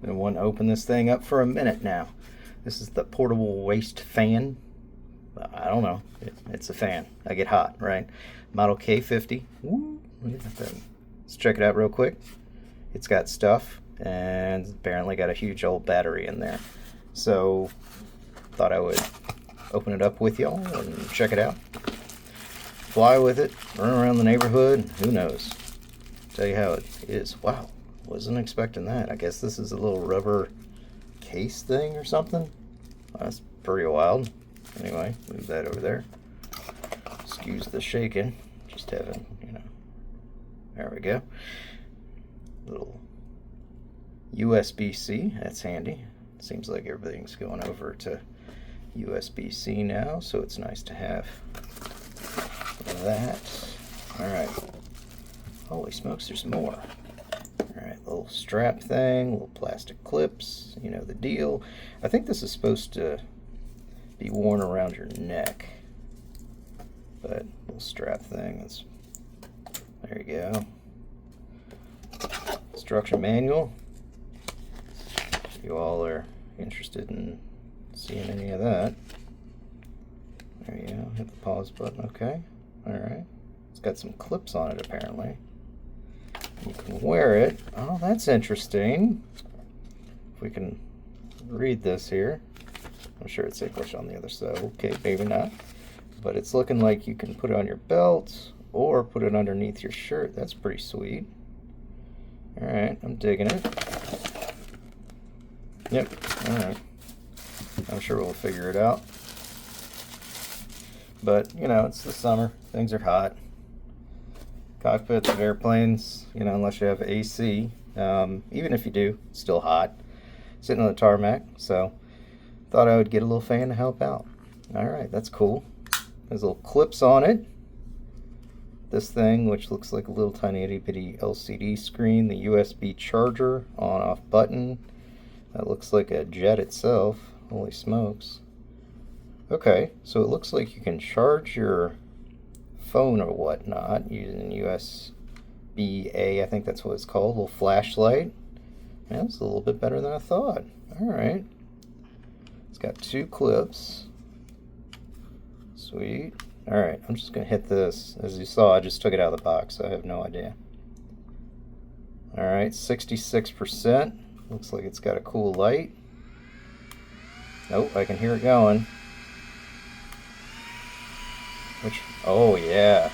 Been wanting to open this thing up for a minute now. This is the portable waist fan. I don't know. It's a fan. I get hot, right? Model K50. Woo, look at that thing. Let's check it out real quick. It's got stuff and apparently got a huge old battery in there. So thought I would open it up with y'all and check it out. Fly with it, run around the neighborhood, who knows. Tell you how it is. Wow, wasn't expecting that. I guess this is a little rubber case thing or something. That's pretty wild. Anyway, move that over there. Excuse the shaking. Just having, there we go. Little USB-C, that's handy. Seems like everything's going over to USB-C now, so it's nice to have that. Alright. Holy smokes, there's more. Alright, little strap thing, little plastic clips, you know the deal. I think this is supposed to be worn around your neck. But little strap thing, that's, there you go. Instruction manual. If you all are interested in seeing any of that. There you go, hit the pause button, okay. Alright. It's got some clips on it apparently. You can wear it. Oh, that's interesting. If we can read this here. I'm sure it's English on the other side. Okay, maybe not. But it's looking like you can put it on your belt or put it underneath your shirt. That's pretty sweet. Alright, I'm digging it. Yep, alright. I'm sure we'll figure it out. But, it's the summer. Things are hot. Cockpits of airplanes, unless you have AC. Even if you do, it's still hot. Sitting on the tarmac, so thought I would get a little fan to help out. Alright, that's cool. There's little clips on it. This thing, which looks like a little tiny itty bitty LCD screen. The USB charger, on off button. That looks like a jet itself. Holy smokes. Okay, so it looks like you can charge your phone or whatnot using USB-A, I think that's what it's called, a little flashlight. Man, it's a little bit better than I thought. Alright. It's got two clips. Sweet. Alright, I'm just going to hit this. As you saw, I just took it out of the box, so I have no idea. Alright, 66%. Looks like it's got a cool light. Nope, I can hear it going. Oh yeah.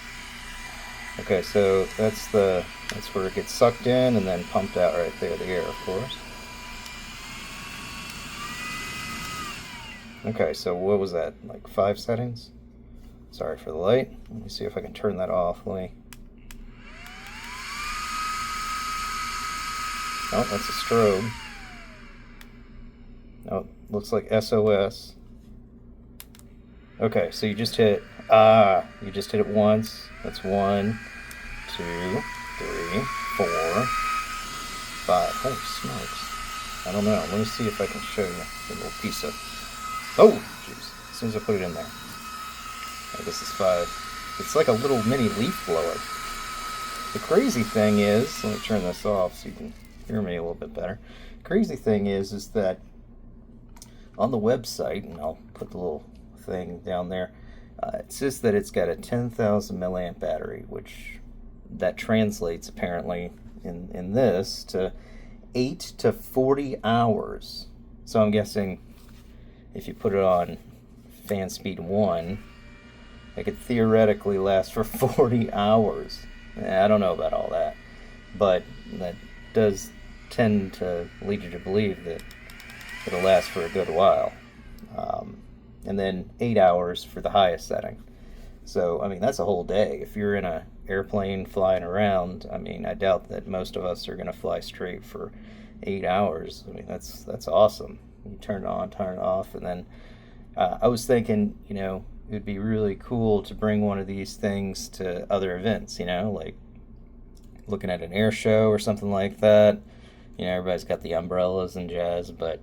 Okay, so that's where it gets sucked in and then pumped out right there, the air, of course. Okay, so what was that, like 5 settings? Sorry for the light. Let me see if I can turn that off. Oh, that's a strobe. Oh, looks like SOS. Okay, so you just hit it once. That's 1, 2, 3, 4, 5. Holy smokes. I don't know. Let me see if I can show you a little piece of. Oh, jeez. As soon as I put it in there. I guess it's 5. It's like a little mini leaf blower. The crazy thing is, let me turn this off so you can hear me a little bit better. Crazy thing is that on the website, and I'll put the little thing down there, it says that it's got a 10,000 milliamp battery, which that translates apparently in this to 8 to 40 hours. So I'm guessing if you put it on fan speed 1, it could theoretically last for 40 hours. I don't know about all that, but that does tend to lead you to believe that it'll last for a good while. And then 8 hours for the highest setting. So, I mean, that's a whole day. If you're in an airplane flying around, I mean, I doubt that most of us are going to fly straight for 8 hours. I mean, that's awesome. You turn it on, turn it off, and then I was thinking, it would be really cool to bring one of these things to other events, like looking at an air show or something like that. Everybody's got the umbrellas and jazz, but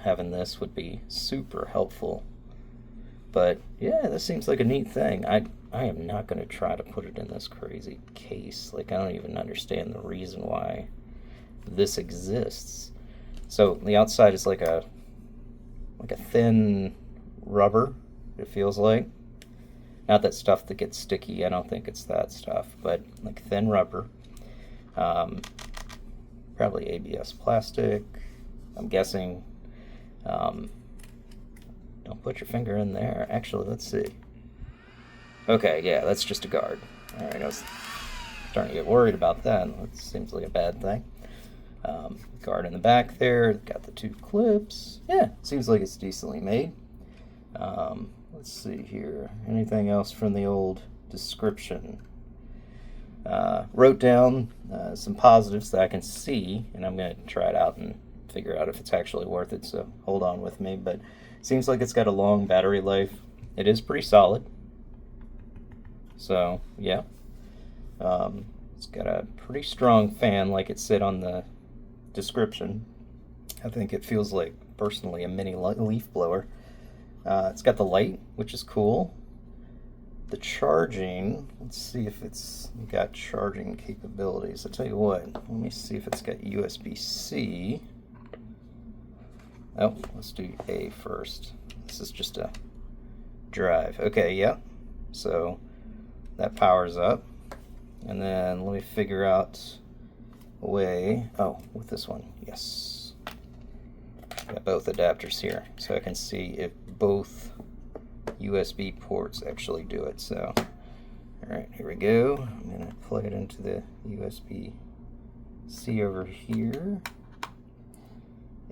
having this would be super helpful. But yeah, this seems like a neat thing. I am not going to try to put it in this crazy case. Like, I don't even understand the reason why this exists. So the outside is like a thin rubber, it feels like. Not that stuff that gets sticky, I don't think it's that stuff, but like thin rubber. Probably ABS plastic, I'm guessing. Don't put your finger in there. Actually, let's see. Okay, yeah, that's just a guard. Alright, I was starting to get worried about that. That seems like a bad thing. Guard in the back there, got the 2 clips. Yeah, seems like it's decently made. Let's see here. Anything else from the old description? Wrote down some positives that I can see, and I'm going to try it out and figure out if it's actually worth it, so hold on with me. But it seems like it's got a long battery life. It is pretty solid. So, yeah. It's got a pretty strong fan, like it said on the description. I think it feels like, personally, a mini leaf blower. It's got the light, which is cool. The charging, let's see if it's got charging capabilities. I'll tell you what, let me see if it's got USB-C. Oh, let's do A first. This is just a drive. Okay, yeah. So that powers up. And then let me figure out a way. Oh, with this one, yes. Got both adapters here, so I can see if both USB ports actually do it. So, alright, here we go. I'm going to plug it into the USB-C over here.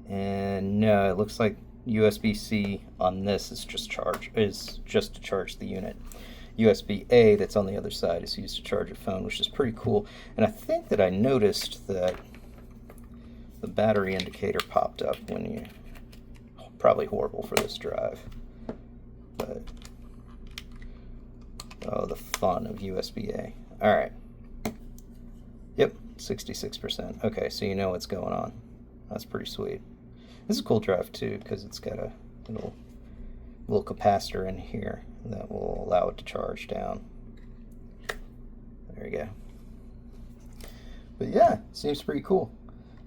And no, it looks like USB-C on this is just to charge the unit. USB-A that's on the other side is used to charge a phone, which is pretty cool. And I think that I noticed that the battery indicator popped up when you... Probably horrible for this drive. But... oh, the fun of USB-A. Alright. Yep, 66%. Okay, so you know what's going on. That's pretty sweet. This is a cool drive too, because it's got a little capacitor in here that will allow it to charge down. There you go. But yeah, seems pretty cool.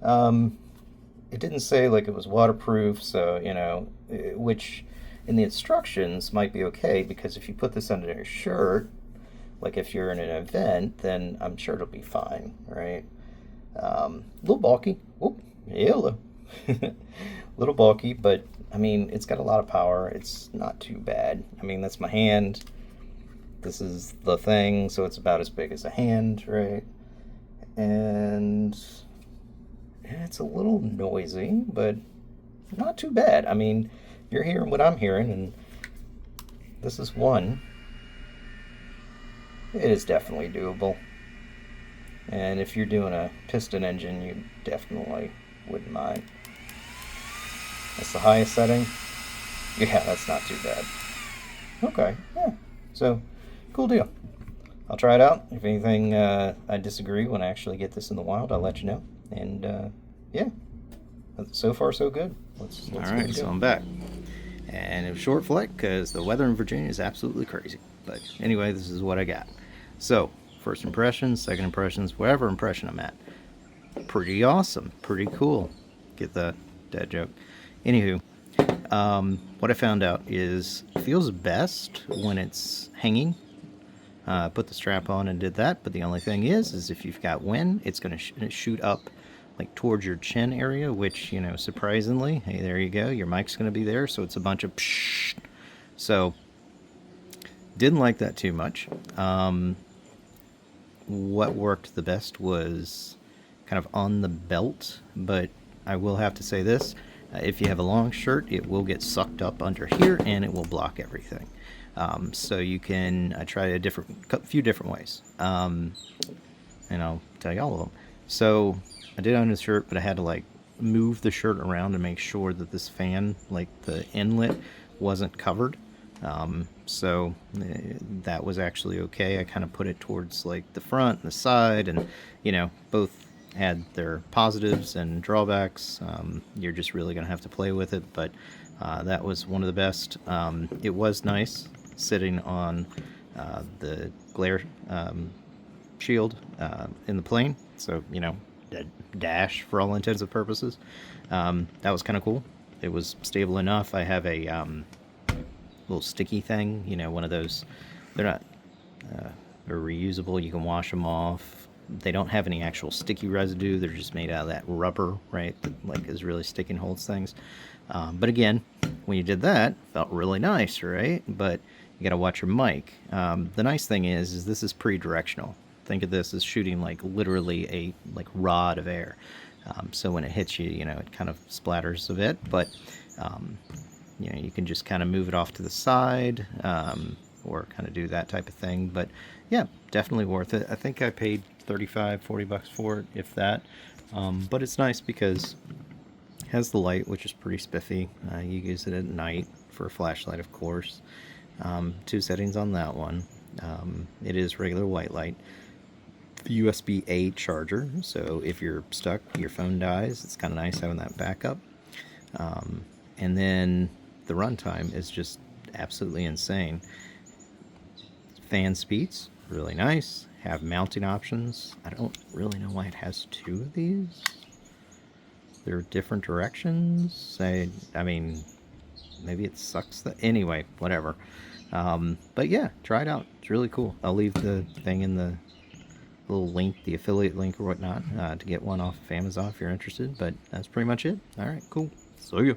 It didn't say like it was waterproof, so you know, which in the instructions might be okay, because if you put this under your shirt, like if you're in an event, then I'm sure it'll be fine, right? A little bulky. Whoop, hello. Little bulky, but I mean, it's got a lot of power. It's not too bad. I mean, that's my hand. This is the thing, so it's about as big as a hand, right? And it's a little noisy, but not too bad. I mean, you're hearing what I'm hearing, and this is one. It is definitely doable. And if you're doing a piston engine, you definitely wouldn't mind. That's the highest setting. Yeah, that's not too bad. Okay, yeah. So, cool deal. I'll try it out. If anything I disagree when I actually get this in the wild, I'll let you know. And yeah, so far so good. Let's All right, so I'm back. And it was short flight because the weather in Virginia is absolutely crazy. But anyway, this is what I got. So, first impressions, second impressions, whatever impression I'm at. Pretty awesome. Pretty cool. Get the dad joke. Anywho, what I found out is it feels best when it's hanging. Put the strap on and did that, but the only thing is if you've got wind, it's going to shoot up like towards your chin area, which, you know, surprisingly, hey, there you go, your mic's going to be there, so it's a bunch of psh. So, didn't like that too much. What worked the best was kind of on the belt, but I will have to say this. If you have a long shirt, it will get sucked up under here and it will block everything. So you can try a few different ways, and I'll tell you all of them. So I did on the shirt, but I had to like move the shirt around to make sure that this fan, like the inlet, wasn't covered. So that was actually okay. I kind of put it towards like the front and the side, and you know, both had their positives and drawbacks. You're just really going to have to play with it, but that was one of the best. It was nice sitting on the glare shield in the plane, so you know, dash for all intents and purposes. That was kind of cool. It was stable enough. I have a little sticky thing, you know, one of those. They're not they're reusable. You can wash them off. They don't have any actual sticky residue. They're just made out of that rubber, right? That, like, is really sticky and holds things. But again, when you did that, felt really nice, right? But you got to watch your mic. The nice thing is this is pre-directional. Think of this as shooting like literally a like rod of air. So when it hits you, you know, it kind of splatters a bit, but you know, you can just kind of move it off to the side, or kind of do that type of thing. But yeah, definitely worth it. I think I paid 35, 40 bucks for it, if that. But it's nice because it has the light, which is pretty spiffy. You use it at night for a flashlight, of course. 2 settings on that one. It is regular white light. USB-A charger, so if you're stuck, your phone dies, it's kind of nice having that backup. And then the runtime is just absolutely insane. Fan speeds, really nice. Have mounting options. I don't really know why it has 2 of these. They're different directions. I mean, maybe it sucks. Anyway, whatever. But yeah, try it out. It's really cool. I'll leave the thing in the little link, the affiliate link or whatnot, to get one off of Amazon if you're interested. But that's pretty much it. All right, cool. See ya.